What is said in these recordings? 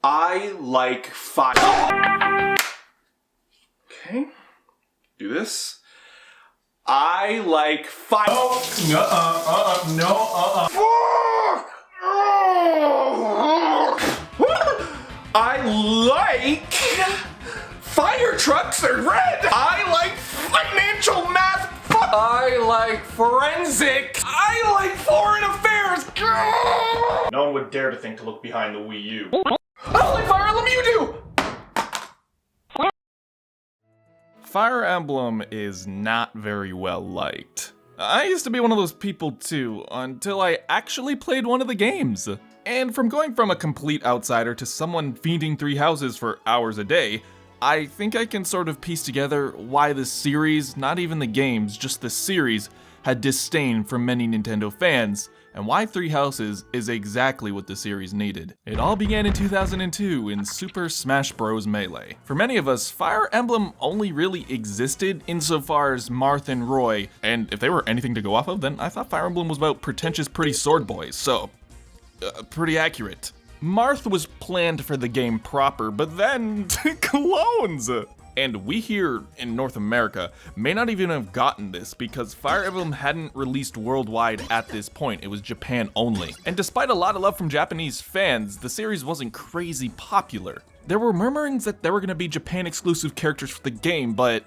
I like fire. Okay. Do this. I like fire. Oh, no, I like fire trucks are red. I like financial math. I like forensics. I like foreign affairs. No one would dare to think to look behind the Wii U. I don't like Fire Emblem, you do! Fire Emblem is not very well liked. I used to be one of those people too, until I actually played one of the games. And from going from a complete outsider to someone feeding 3 houses for hours a day, I think I can sort of piece together why the series, not even the games, just the series, had disdain from many Nintendo fans, and why 3 Houses is exactly what the series needed. It all began in 2002 in Super Smash Bros. Melee. For many of us, Fire Emblem only really existed insofar as Marth and Roy, and if they were anything to go off of, then I thought Fire Emblem was about pretentious pretty sword boys, so pretty accurate. Marth was planned for the game proper, but then clones! And we here in North America may not even have gotten this because Fire Emblem hadn't released worldwide at this point, it was Japan only. And despite a lot of love from Japanese fans, the series wasn't crazy popular. There were murmurings that there were gonna be Japan exclusive characters for the game, but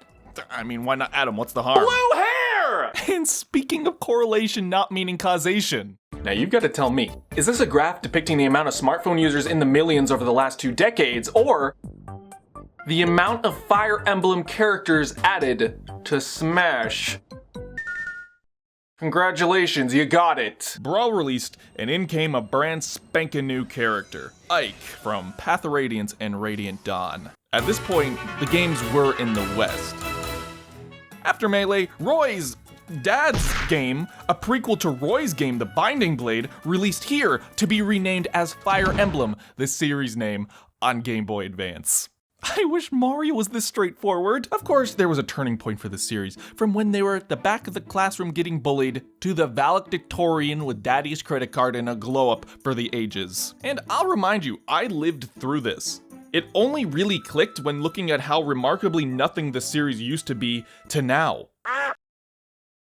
I mean, why not add them? What's the harm? Blue hair! And speaking of correlation not meaning causation. Now you've got to tell me, is this a graph depicting the amount of smartphone users in the millions over the last 2 decades, or the amount of Fire Emblem characters added to Smash? Congratulations, you got it! Brawl released, and in came a brand spankin' new character, Ike from Path of Radiance and Radiant Dawn. At this point, the games were in the West. After Melee, Roy's dad's game, a prequel to Roy's game, The Binding Blade, released here to be renamed as Fire Emblem, the series name, on Game Boy Advance. I wish Mario was this straightforward. Of course, there was a turning point for the series, from when they were at the back of the classroom getting bullied, to the valedictorian with daddy's credit card and a glow-up for the ages. And I'll remind you, I lived through this. It only really clicked when looking at how remarkably nothing the series used to be to now.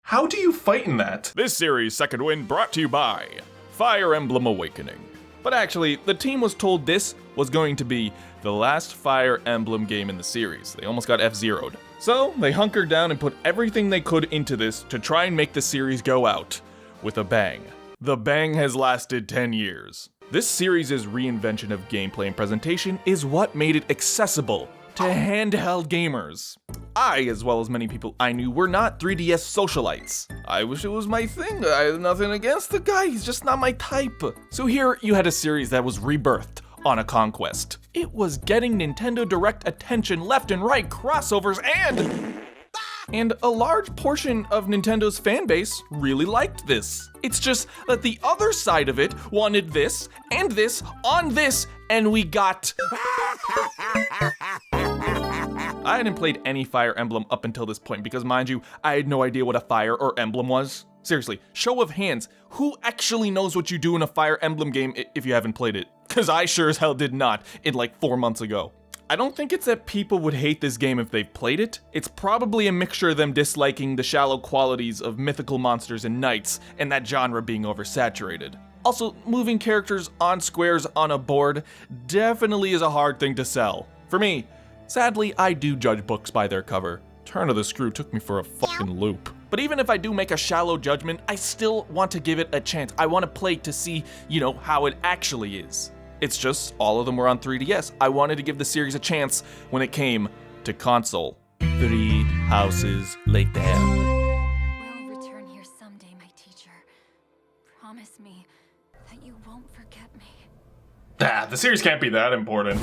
How do you fight in that? This series' second win brought to you by Fire Emblem Awakening. But actually, the team was told this was going to be the last Fire Emblem game in the series. They almost got F-zeroed. So they hunkered down and put everything they could into this to try and make the series go out with a bang. The bang has lasted 10 years. This series' reinvention of gameplay and presentation is what made it accessible to handheld gamers. I, as well as many people I knew, were not 3DS socialites. I wish it was my thing. I have nothing against the guy, he's just not my type. So here you had a series that was rebirthed on a conquest. It was getting Nintendo Direct attention left and right, crossovers, and a large portion of Nintendo's fan base really liked this. It's just that the other side of it wanted this, and this, on this, and we got... I hadn't played any Fire Emblem up until this point because, mind you, I had no idea what a fire or emblem was. Seriously, show of hands, who actually knows what you do in a Fire Emblem game if you haven't played it? Cause I sure as hell did not in like 4 months ago. I don't think it's that people would hate this game if they've played it. It's probably a mixture of them disliking the shallow qualities of mythical monsters and knights and that genre being oversaturated. Also, moving characters on squares on a board definitely is a hard thing to sell. For me, sadly, I do judge books by their cover. Turn of the Screw took me for a fucking loop. But even if I do make a shallow judgment, I still want to give it a chance. I want to play to see, how it actually is. It's just, all of them were on 3DS. I wanted to give the series a chance when it came to console. 3 houses later. We'll return here someday, my teacher. Promise me that you won't forget me. The series can't be that important.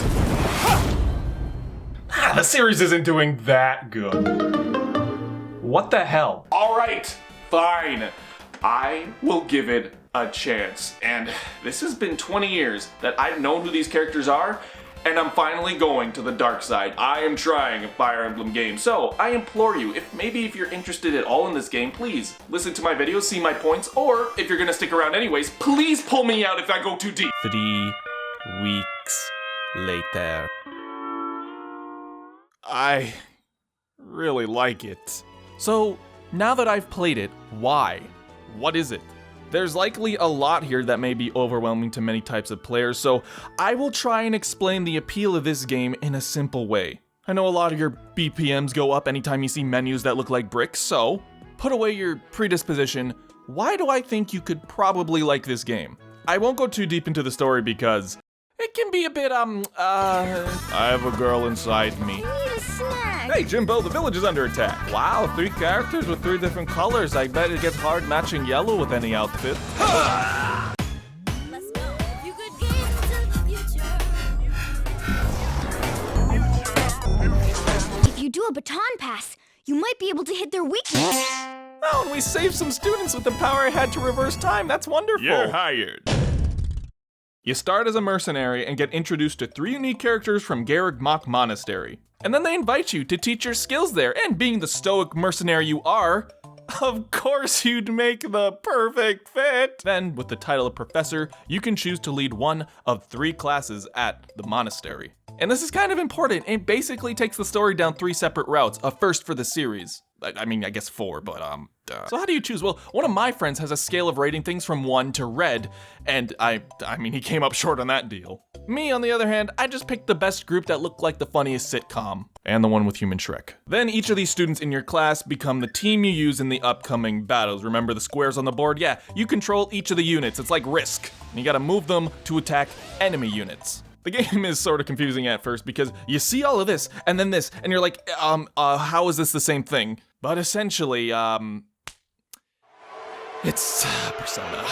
The series isn't doing that good. What the hell? Alright, fine. I will give it a chance. And this has been 20 years that I've known who these characters are, and I'm finally going to the dark side. I am trying a Fire Emblem game. So I implore you, if you're interested at all in this game, please listen to my videos, see my points, or if you're gonna stick around anyways, please pull me out if I go too deep. 3 weeks later. I really like it. So, now that I've played it, why? What is it? There's likely a lot here that may be overwhelming to many types of players, so I will try and explain the appeal of this game in a simple way. I know a lot of your BPMs go up anytime you see menus that look like bricks, so put away your predisposition. Why do I think you could probably like this game? I won't go too deep into the story because it can be a bit, I have a girl inside me. I need a snack. Hey, Jimbo, the village is under attack. Wow, 3 characters with 3 different colors. I bet it gets hard matching yellow with any outfit. Let's go. You could get into the future. If you do a baton pass, you might be able to hit their weakness. Oh, and we saved some students with the power I had to reverse time. That's wonderful. You're hired. You start as a mercenary and get introduced to 3 unique characters from Hedgehog Monastery. And then they invite you to teach your skills there, and being the stoic mercenary you are, of course you'd make the perfect fit. Then, with the title of professor, you can choose to lead one of 3 classes at the monastery. And this is kind of important. It basically takes the story down 3 separate routes, a first for the series. I mean, I guess 4, but So how do you choose? Well, one of my friends has a scale of rating things from 1 to red, and I mean, he came up short on that deal. Me, on the other hand, I just picked the best group that looked like the funniest sitcom, and the one with human Shrek. Then each of these students in your class become the team you use in the upcoming battles. Remember the squares on the board? Yeah, you control each of the units. It's like Risk, and you gotta move them to attack enemy units. The game is sort of confusing at first because you see all of this, and then this, and you're like, how is this the same thing? But essentially, it's Persona.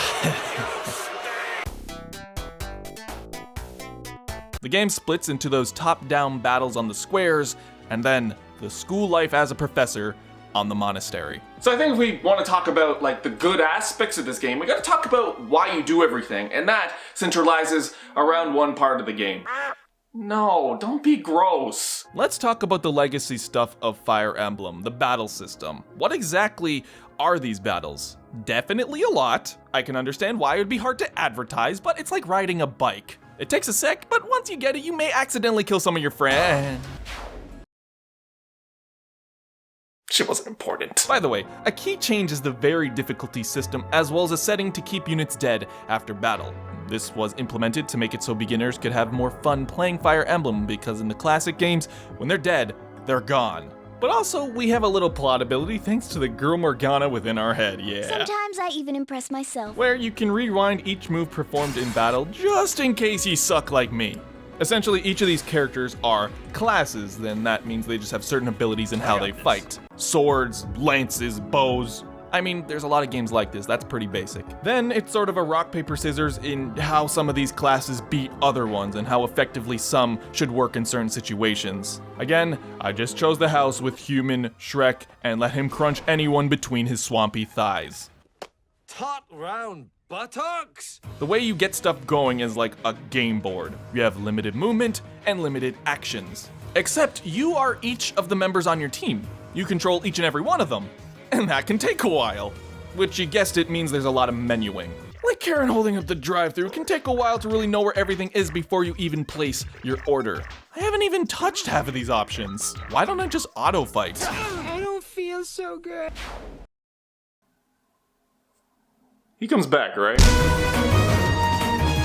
The game splits into those top-down battles on the squares, and then the school life as a professor on the monastery. So I think if we want to talk about like the good aspects of this game, we got to talk about why you do everything, and that centralizes around one part of the game. No, don't be gross. Let's talk about the legacy stuff of Fire Emblem, the battle system. What exactly are these battles? Definitely a lot. I can understand why it would be hard to advertise, but it's like riding a bike. It takes a sec, but once you get it, you may accidentally kill some of your friends. Shit wasn't important. By the way, a key change is the varied difficulty system, as well as a setting to keep units dead after battle. This was implemented to make it so beginners could have more fun playing Fire Emblem, because in the classic games, when they're dead, they're gone. But also, we have a little plot ability thanks to the Girl Morgana within our head, yeah. Sometimes I even impress myself. Where you can rewind each move performed in battle just in case you suck like me. Essentially, each of these characters are classes, then that means they just have certain abilities in how they fight. Swords, lances, bows. I mean, there's a lot of games like this, that's pretty basic. Then it's sort of a rock, paper, scissors in how some of these classes beat other ones and how effectively some should work in certain situations. Again, I just chose the house with human Shrek and let him crunch anyone between his swampy thighs. Tot round buttocks? The way you get stuff going is like a game board. You have limited movement and limited actions. Except you are each of the members on your team. You control each and every one of them. And that can take a while. Which, you guessed it, means there's a lot of menuing. Like Karen holding up the drive-thru, can take a while to really know where everything is before you even place your order. I haven't even touched half of these options. Why don't I just auto-fight? I don't feel so good. He comes back, right?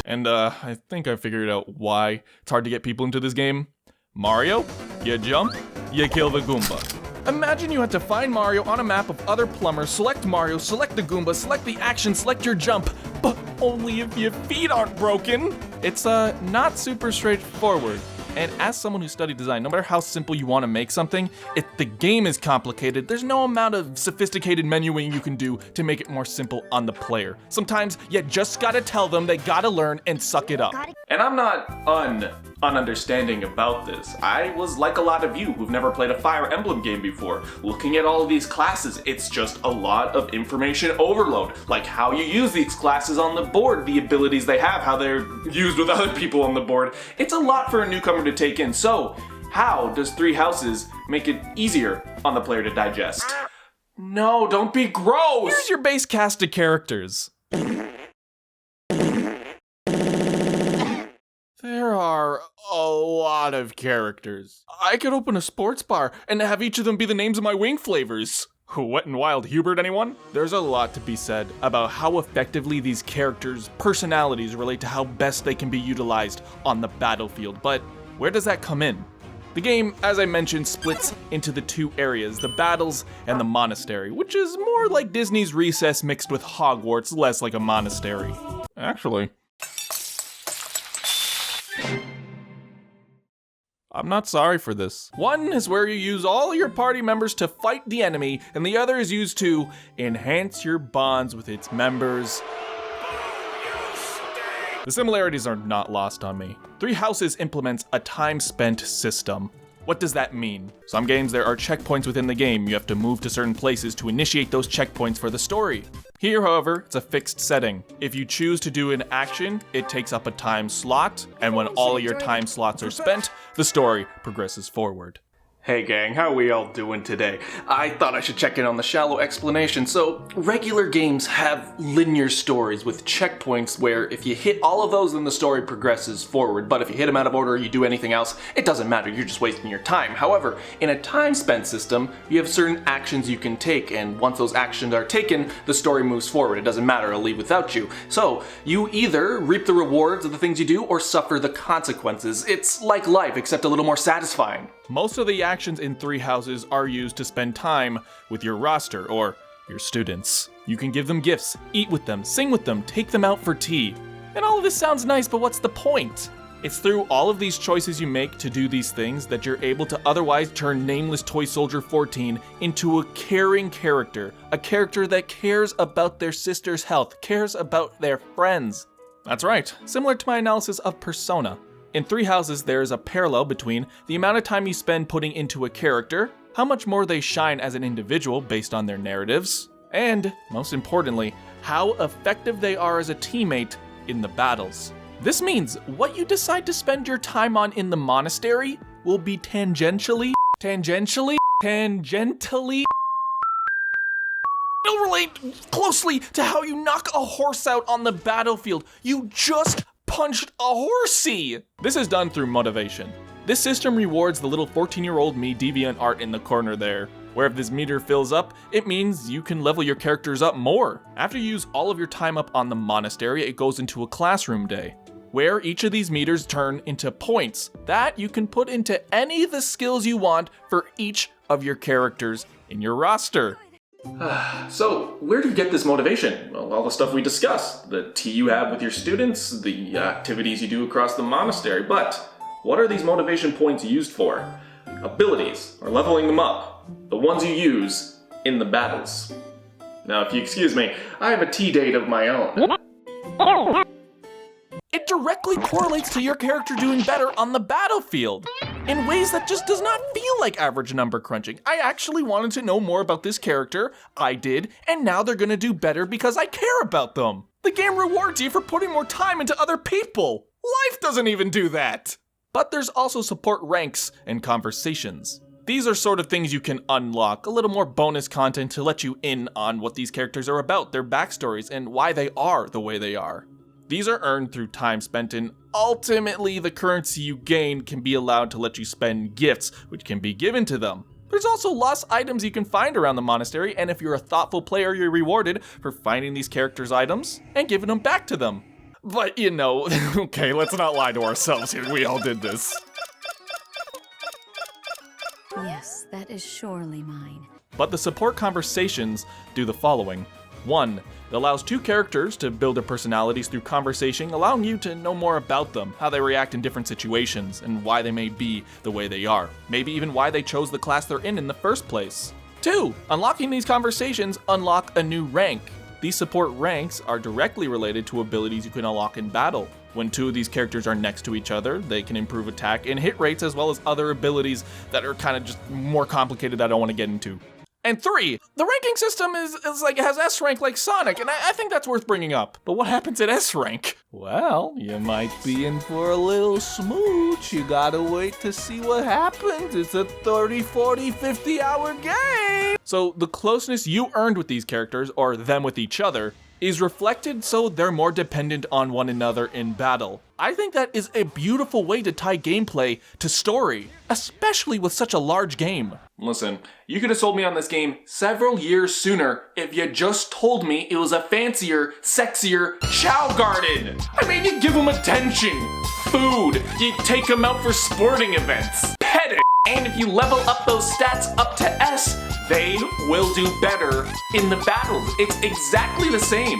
And I think I figured out why it's hard to get people into this game. Mario, you jump, you kill the Goomba. Imagine you had to find Mario on a map of other plumbers, select Mario, select the Goomba, select the action, select your jump, but only if your feet aren't broken. It's not super straightforward. And as someone who studied design, no matter how simple you want to make something, if the game is complicated, there's no amount of sophisticated menuing you can do to make it more simple on the player. Sometimes you just gotta tell them they gotta learn and suck it up. And I'm not ununderstanding about this. I was like a lot of you who've never played a Fire Emblem game before. Looking at all of these classes, it's just a lot of information overload. Like how you use these classes on the board, the abilities they have, how they're used with other people on the board. It's a lot for a newcomer to take in. So, how does 3 houses make it easier on the player to digest? No, don't be gross! Here's your base cast of characters. There are a lot of characters. I could open a sports bar and have each of them be the names of my wing flavors. Wet and Wild Hubert, anyone? There's a lot to be said about how effectively these characters' personalities relate to how best they can be utilized on the battlefield, but where does that come in? The game, as I mentioned, splits into the two areas, the battles and the monastery, which is more like Disney's Recess mixed with Hogwarts, less like a monastery. Actually, I'm not sorry for this. One is where you use all your party members to fight the enemy, and the other is used to enhance your bonds with its members. The similarities are not lost on me. Three Houses implements a time spent system. What does that mean? Some games there are checkpoints within the game. You have to move to certain places to initiate those checkpoints for the story. Here, however, it's a fixed setting. If you choose to do an action, it takes up a time slot, and when all of your time slots are spent, the story progresses forward. Hey gang, how we all doing today? I thought I should check in on the shallow explanation. So, regular games have linear stories with checkpoints where if you hit all of those, then the story progresses forward. But if you hit them out of order or you do anything else, it doesn't matter, you're just wasting your time. However, in a time spent system, you have certain actions you can take, and once those actions are taken, the story moves forward. It doesn't matter, it'll leave without you. So, you either reap the rewards of the things you do or suffer the consequences. It's like life, except a little more satisfying. Most of the actions in Three Houses are used to spend time with your roster, or your students. You can give them gifts, eat with them, sing with them, take them out for tea. And all of this sounds nice, but what's the point? It's through all of these choices you make to do these things that you're able to otherwise turn nameless Toy Soldier 14 into a caring character. A character that cares about their sister's health, cares about their friends. That's right, similar to my analysis of Persona. In Three Houses, there is a parallel between the amount of time you spend putting into a character, how much more they shine as an individual based on their narratives, and, most importantly, how effective they are as a teammate in the battles. This means what you decide to spend your time on in the monastery will be tangentially it'll relate closely to how you knock a horse out on the battlefield. You just punched a horsey! This is done through motivation. This system rewards the little 14-year-old me deviant art in the corner there, where if this meter fills up, it means you can level your characters up more. After you use all of your time up on the monastery, it goes into a classroom day, where each of these meters turn into points that you can put into any of the skills you want for each of your characters in your roster. So, where do you get this motivation? Well, all the stuff we discussed. The tea you have with your students, the activities you do across the monastery. But, what are these motivation points used for? Abilities, or leveling them up. The ones you use in the battles. Now, if you excuse me, I have a tea date of my own. It directly correlates to your character doing better on the battlefield in ways that just does not feel like average number crunching. I actually wanted to know more about this character, I did, and now they're gonna do better because I care about them. The game rewards you for putting more time into other people. Life doesn't even do that. But there's also support ranks and conversations. These are sort of things you can unlock, a little more bonus content to let you in on what these characters are about, their backstories, and why they are the way they are. These are earned through time spent, and ultimately the currency you gain can be allowed to let you spend gifts, which can be given to them. There's also lost items you can find around the monastery, and if you're a thoughtful player, you're rewarded for finding these characters' items and giving them back to them. But you know, okay, let's not lie to ourselves here, we all did this. Yes, that is surely mine. But the support conversations do the following. 1. It allows two characters to build their personalities through conversation, allowing you to know more about them, how they react in different situations, and why they may be the way they are. Maybe even why they chose the class they're in the first place. 2. Unlocking these conversations unlock a new rank. These support ranks are directly related to abilities you can unlock in battle. When two of these characters are next to each other, they can improve attack and hit rates as well as other abilities that are kind of just more complicated that I don't want to get into. And 3, the ranking system is like, it has S rank like Sonic, and I think that's worth bringing up. But what happens at S rank? Well, you might be in for a little smooch. You gotta wait to see what happens. It's a 30, 40, 50 hour game. So the closeness you earned with these characters, or them with each other, is reflected so they're more dependent on one another in battle. I think that is a beautiful way to tie gameplay to story, especially with such a large game. Listen, you could have sold me on this game several years sooner if you just told me it was a fancier, sexier Chow Garden. I mean, you give them attention, food, you take them out for sporting events, pet it, and if you level up those stats up to S, they will do better in the battles. It's exactly the same.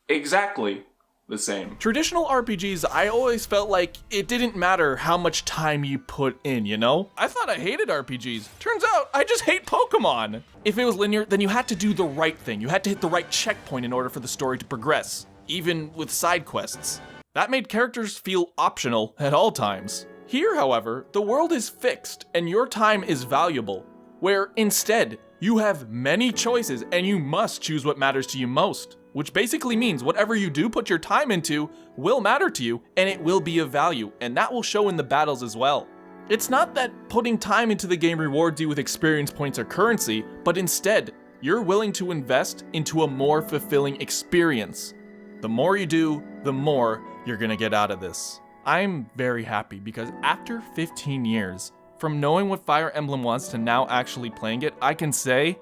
Exactly the same. Traditional RPGs, I always felt like it didn't matter how much time you put in, you know? I thought I hated RPGs. Turns out, I just hate Pokemon. If it was linear, then you had to do the right thing. You had to hit the right checkpoint in order for the story to progress, even with side quests. That made characters feel optional at all times. Here, however, the world is fixed and your time is valuable, where instead, you have many choices and you must choose what matters to you most, which basically means whatever you do put your time into will matter to you and it will be of value, and that will show in the battles as well. It's not that putting time into the game rewards you with experience points or currency, but instead, you're willing to invest into a more fulfilling experience. The more you do, the more you're gonna get out of this. I'm very happy because after 15 years, from knowing what Fire Emblem was to now actually playing it, I can say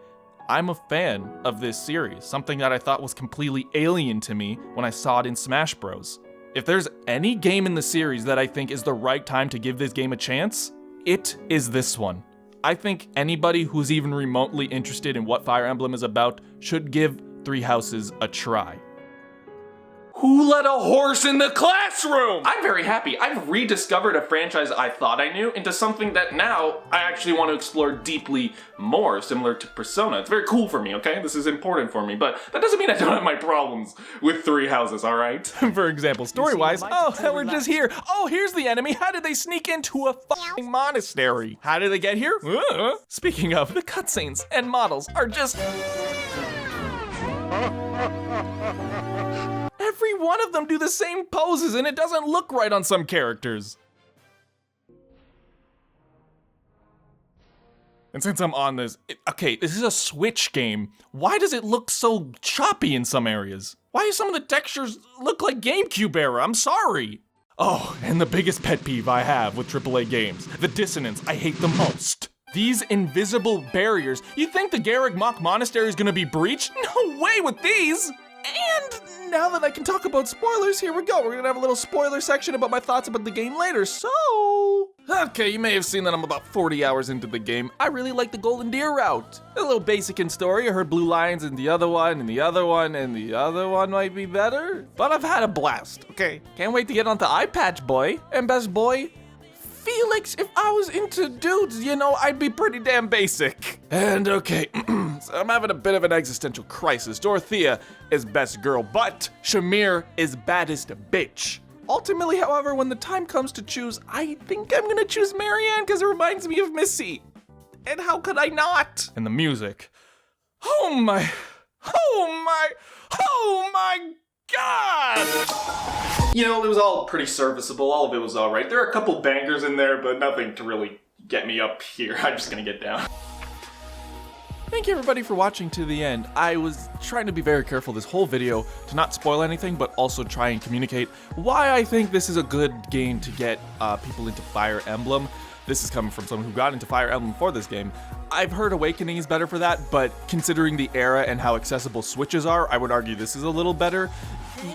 I'm a fan of this series, something that I thought was completely alien to me when I saw it in Smash Bros. If there's any game in the series that I think is the right time to give this game a chance, it is this one. I think anybody who's even remotely interested in what Fire Emblem is about should give Three Houses a try. Who let a horse in the classroom? I'm very happy. I've rediscovered a franchise I thought I knew into something that now I actually want to explore deeply more, similar to Persona. It's very cool for me, okay? This is important for me, but that doesn't mean I don't have my problems with Three Houses, all right? For example, story-wise, we're just here. Oh, here's the enemy. How did they sneak into a fucking monastery? How did they get here? Speaking of, the cutscenes and models are just... Every one of them do the same poses and it doesn't look right on some characters. And since I'm on this, okay, this is a Switch game. Why does it look so choppy in some areas? Why do some of the textures look like GameCube era? I'm sorry. Oh, and the biggest pet peeve I have with AAA games, the dissonance I hate the most. These invisible barriers. You think the Garreg Mach Monastery is gonna be breached? No way with these! And now that I can talk about spoilers, here we go. We're gonna have a little spoiler section about my thoughts about the game later, so... Okay, you may have seen that I'm about 40 hours into the game. I really like the Golden Deer route. A little basic in story. I heard Blue Lions in the other one, and the other one, and the other one might be better. But I've had a blast, okay? Can't wait to get onto Eye Patch Boy. And Best Boy, Felix, if I was into dudes, you know, I'd be pretty damn basic. And okay, so I'm having a bit of an existential crisis. Dorothea is best girl, but Shamir is baddest bitch. Ultimately, however, when the time comes to choose, I think I'm gonna choose Marianne because it reminds me of Missy. And how could I not? And the music. Oh my God! You know, it was all pretty serviceable. All of it was all right. There are a couple bangers in there, but nothing to really get me up here. I'm just gonna get down. Thank you everybody for watching to the end. I was trying to be very careful this whole video to not spoil anything, but also try and communicate why I think this is a good game to get people into Fire Emblem. This is coming from someone who got into Fire Emblem for this game. I've heard Awakening is better for that, but considering the era and how accessible Switches are, I would argue this is a little better.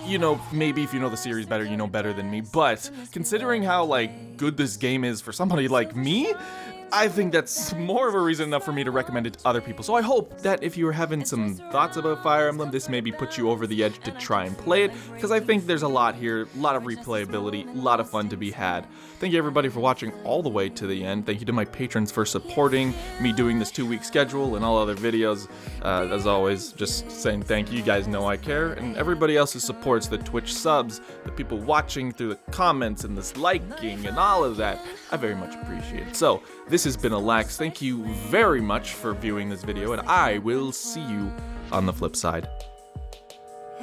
You know, maybe if you know the series better, you know better than me, but considering how, like, good this game is for somebody like me, I think that's more of a reason enough for me to recommend it to other people. So I hope that if you were having some thoughts about Fire Emblem, this maybe put you over the edge to try and play it, because I think there's a lot here, a lot of replayability, a lot of fun to be had. Thank you everybody for watching all the way to the end. Thank you to my patrons for supporting me doing this 2-week schedule and all other videos. As always, just saying thank you. You guys know I care. And everybody else who supports, the Twitch subs, the people watching through the comments and this liking and all of that, I very much appreciate it. So, this has been Alax. Thank you very much for viewing this video, and I will see you on the flip side.